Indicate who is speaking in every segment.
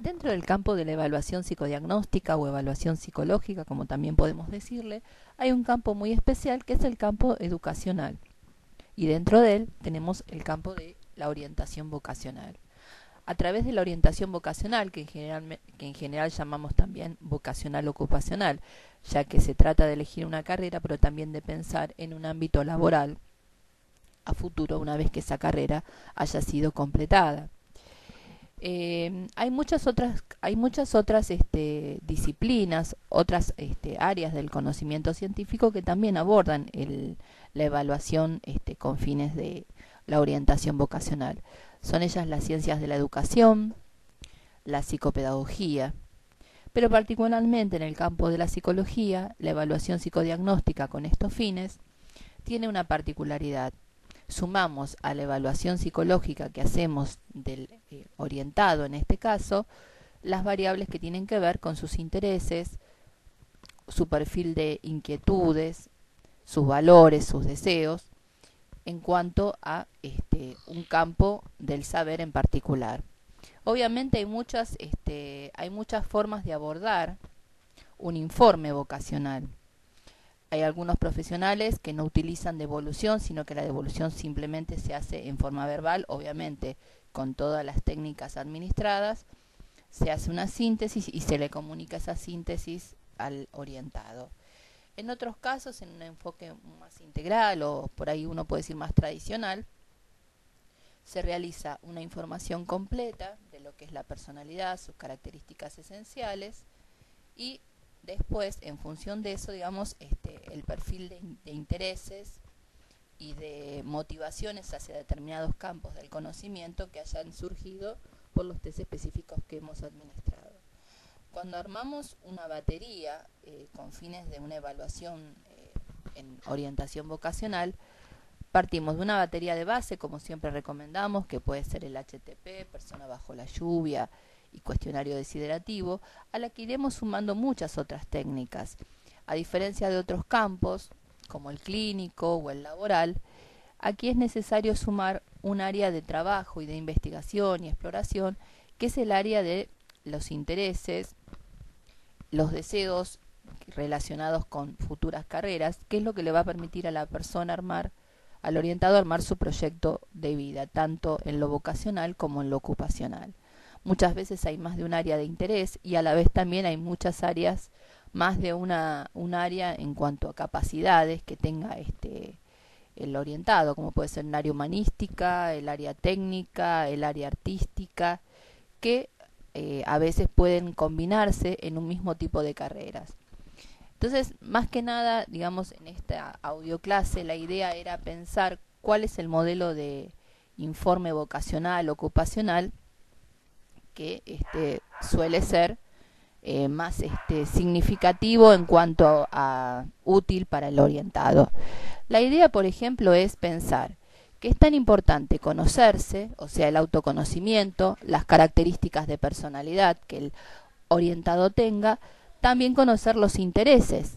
Speaker 1: Dentro del campo de la evaluación psicodiagnóstica o evaluación psicológica, como también podemos decirle, hay un campo muy especial que es el campo educacional. Y dentro de él tenemos el campo de la orientación vocacional. A través de la orientación vocacional, que en general llamamos también vocacional ocupacional, ya que se trata de elegir una carrera, pero también de pensar en un ámbito laboral a futuro una vez que esa carrera haya sido completada. Hay muchas otras disciplinas, otras áreas del conocimiento científico que también abordan la evaluación con fines de la orientación vocacional. Son ellas las ciencias de la educación, la psicopedagogía, pero particularmente en el campo de la psicología, la evaluación psicodiagnóstica con estos fines tiene una particularidad. Sumamos a la evaluación psicológica que hacemos del orientado en este caso, las variables que tienen que ver con sus intereses, su perfil de inquietudes, sus valores, sus deseos, en cuanto a un campo del saber en particular. Obviamente hay muchas formas de abordar un informe vocacional. Hay algunos profesionales que no utilizan devolución, sino que la devolución simplemente se hace en forma verbal, obviamente con todas las técnicas administradas, se hace una síntesis y se le comunica esa síntesis al orientado. En otros casos, en un enfoque más integral o por ahí uno puede decir más tradicional, se realiza una información completa de lo que es la personalidad, sus características esenciales y después, en función de eso, digamos, el perfil de intereses y de motivaciones hacia determinados campos del conocimiento que hayan surgido por los test específicos que hemos administrado. Cuando armamos una batería con fines de una evaluación en orientación vocacional, partimos de una batería de base, como siempre recomendamos, que puede ser el HTP, persona bajo la lluvia y cuestionario desiderativo, a la que iremos sumando muchas otras técnicas. A diferencia de otros campos, como el clínico o el laboral, aquí es necesario sumar un área de trabajo y de investigación y exploración, que es el área de los intereses, los deseos relacionados con futuras carreras, que es lo que le va a permitir a la persona al orientado armar su proyecto de vida, tanto en lo vocacional como en lo ocupacional. Muchas veces hay más de un área de interés y a la vez también hay muchas áreas, más de un área en cuanto a capacidades que tenga el orientado, como puede ser el área humanística, el área técnica, el área artística, que a veces pueden combinarse en un mismo tipo de carreras. Entonces, más que nada, digamos, en esta audioclase la idea era pensar cuál es el modelo de informe vocacional, ocupacional, que suele ser más significativo en cuanto a útil para el orientado. La idea, por ejemplo, es pensar que es tan importante conocerse, o sea, el autoconocimiento, las características de personalidad que el orientado tenga, también conocer los intereses.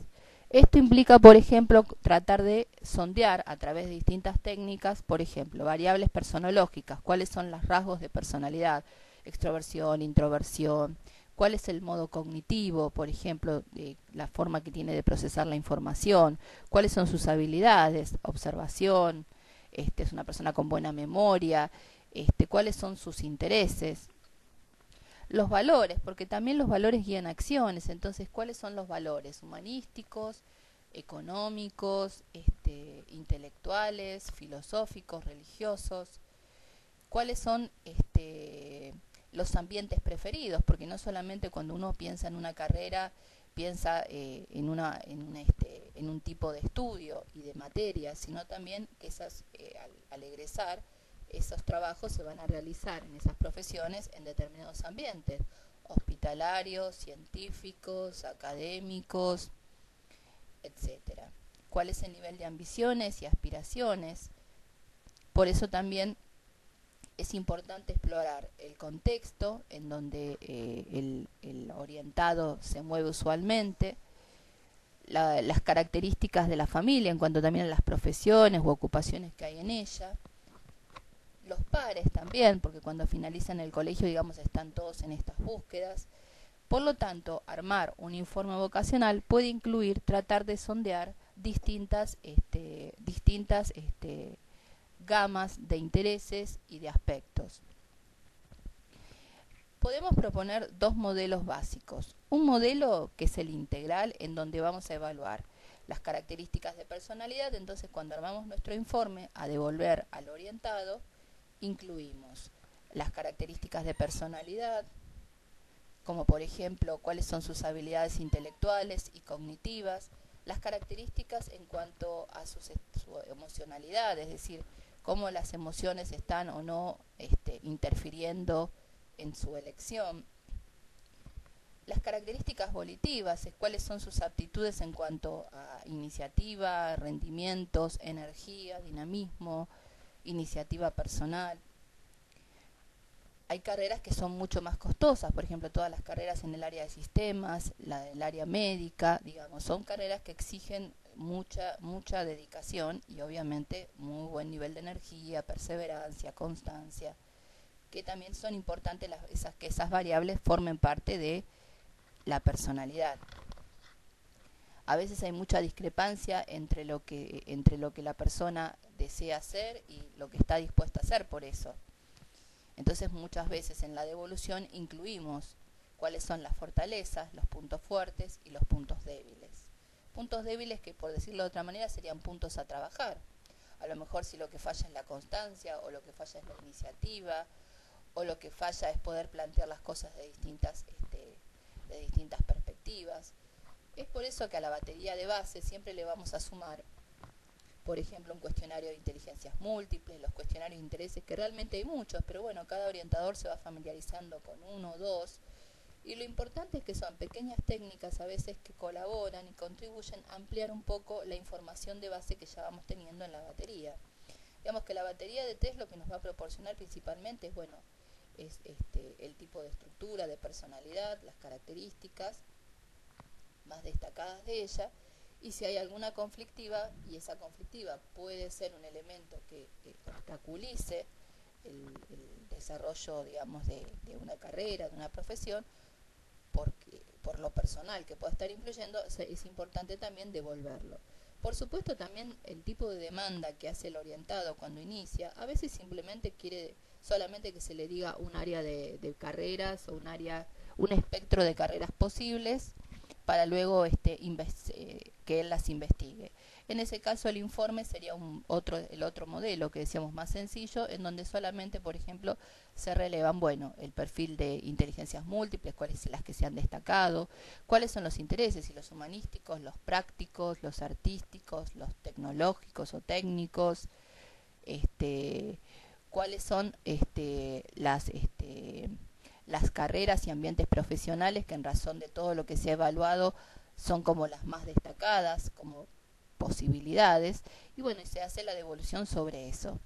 Speaker 1: Esto implica, por ejemplo, tratar de sondear a través de distintas técnicas, por ejemplo, variables personológicas, cuáles son los rasgos de personalidad, extroversión, introversión, cuál es el modo cognitivo, por ejemplo, la forma que tiene de procesar la información, cuáles son sus habilidades, observación, es una persona con buena memoria, cuáles son sus intereses, los valores, porque también los valores guían acciones. Entonces, ¿cuáles son los valores humanísticos, económicos, intelectuales, filosóficos, religiosos? ¿Cuáles son los ambientes preferidos? Porque no solamente cuando uno piensa en una carrera piensa en un tipo de estudio y de materia, sino también que al egresar esos trabajos se van a realizar en esas profesiones en determinados ambientes, hospitalarios, científicos, académicos, etcétera. ¿Cuál es el nivel de ambiciones y aspiraciones? Por eso también es importante explorar el contexto en donde el orientado se mueve usualmente, las características de la familia en cuanto también a las profesiones u ocupaciones que hay en ella, Los pares también, porque cuando finalizan el colegio, digamos, están todos en estas búsquedas. Por lo tanto, armar un informe vocacional puede incluir tratar de sondear distintas gamas de intereses y de aspectos. Podemos proponer dos modelos básicos. Un modelo que es el integral, en donde vamos a evaluar las características de personalidad. Entonces, cuando armamos nuestro informe a devolver al orientado, incluimos las características de personalidad, como por ejemplo cuáles son sus habilidades intelectuales y cognitivas, las características en cuanto a su emocionalidad, es decir, cómo las emociones están o no interfiriendo en su elección, las características volitivas, cuáles son sus aptitudes en cuanto a iniciativa, rendimientos, energía, dinamismo, iniciativa personal. Hay carreras que son mucho más costosas, por ejemplo, todas las carreras en el área de sistemas, la del área médica, digamos, son carreras que exigen mucha dedicación y obviamente muy buen nivel de energía, perseverancia, constancia, que también son importantes que esas variables formen parte de la personalidad. A veces hay mucha discrepancia entre lo que la persona desea hacer y lo que está dispuesta a hacer por eso. Entonces muchas veces en la devolución incluimos cuáles son las fortalezas, los puntos fuertes y los puntos débiles. Puntos débiles que, por decirlo de otra manera, serían puntos a trabajar. A lo mejor si lo que falla es la constancia, o lo que falla es la iniciativa, o lo que falla es poder plantear las cosas de distintas perspectivas. Es por eso que a la batería de base siempre le vamos a sumar, por ejemplo, un cuestionario de inteligencias múltiples, los cuestionarios de intereses, que realmente hay muchos, pero bueno, cada orientador se va familiarizando con uno o dos, y lo importante es que son pequeñas técnicas a veces que colaboran y contribuyen a ampliar un poco la información de base que ya vamos teniendo en la batería. Digamos que la batería de test lo que nos va a proporcionar principalmente es, bueno, es el tipo de estructura, de personalidad, las características más destacadas de ella, y si hay alguna conflictiva, y esa conflictiva puede ser un elemento que obstaculice el desarrollo, digamos, de una carrera, de una profesión, por lo personal que pueda estar influyendo, es importante también devolverlo. Por supuesto, también el tipo de demanda que hace el orientado cuando inicia, a veces simplemente quiere solamente que se le diga un área de carreras o un espectro de carreras posibles, para luego que él las investigue. En ese caso el informe sería el otro modelo que decíamos más sencillo, en donde solamente, por ejemplo, se relevan, bueno, el perfil de inteligencias múltiples, cuáles son las que se han destacado, cuáles son los intereses, y los humanísticos, los prácticos, los artísticos, los tecnológicos o técnicos, cuáles son las carreras y ambientes profesionales que en razón de todo lo que se ha evaluado son como las más destacadas, como posibilidades, y bueno, y se hace la devolución sobre eso.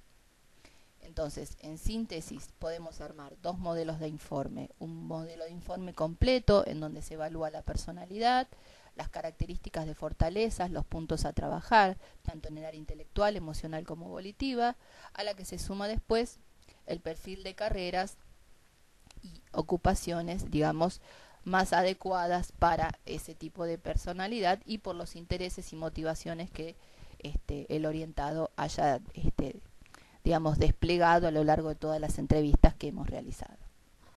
Speaker 1: Entonces, en síntesis, podemos armar dos modelos de informe. Un modelo de informe completo, en donde se evalúa la personalidad, las características de fortalezas, los puntos a trabajar, tanto en el área intelectual, emocional como volitiva, a la que se suma después el perfil de carreras y ocupaciones, digamos, más adecuadas para ese tipo de personalidad y por los intereses y motivaciones que el orientado haya digamos, desplegado a lo largo de todas las entrevistas que hemos realizado.